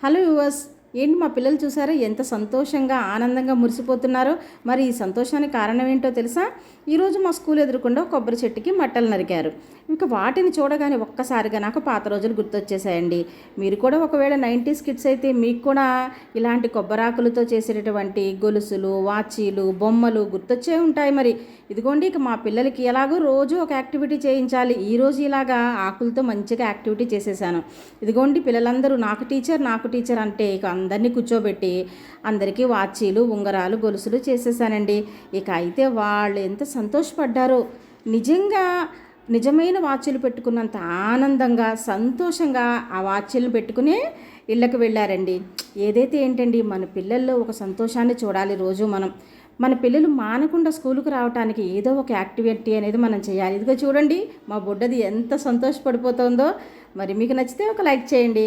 Hello yours, ఏంటి మా పిల్లలు చూసారా ఎంత సంతోషంగా ఆనందంగా మురిసిపోతున్నారో. మరి ఈ సంతోషానికి కారణం ఏంటో తెలుసా? ఈరోజు మా స్కూల్ ఎదురుకుండా కొబ్బరి చెట్టుకి మట్టలు నరికారు. ఇంకా వాటిని చూడగానే ఒక్కసారిగా నాకు పాత రోజులు గుర్తొచ్చేసాయండి. మీరు కూడా ఒకవేళ 90s కిడ్స్ అయితే మీకు కూడా ఇలాంటి కొబ్బరాకులతో చేసేటటువంటి గొలుసులు, వాచీలు, బొమ్మలు గుర్తొచ్చే ఉంటాయి. మరి ఇదిగోండి, ఇక మా పిల్లలకి ఎలాగో రోజు ఒక యాక్టివిటీ చేయించాలి. ఈరోజు ఇలాగా ఆకులతో మంచిగా యాక్టివిటీ చేసేసాను. ఇదిగోండి, పిల్లలందరూ నాకు టీచర్ నాకు టీచర్ అంటే ఇక అందరినీ కూర్చోబెట్టి అందరికీ వాచీలు, ఉంగరాలు, గొలుసులు చేసేసానండి. ఇక అయితే వాళ్ళు ఎంత సంతోషపడ్డారో. నిజంగా నిజమైన వాచీలు పెట్టుకున్నంత ఆనందంగా, సంతోషంగా ఆ వాచీలను పెట్టుకునే ఇళ్ళకి వెళ్ళారండి. ఏదైతే ఏంటండి, మన పిల్లల్లో ఒక సంతోషాన్ని చూడాలి. రోజు మన పిల్లలు మానకుండా స్కూలుకు రావడానికి ఏదో ఒక యాక్టివిటీ అనేది మనం చేయాలి. ఇదిగో చూడండి, మా బుడ్డది ఎంత సంతోషపడిపోతుందో. మరి మీకు నచ్చితే ఒక లైక్ చేయండి.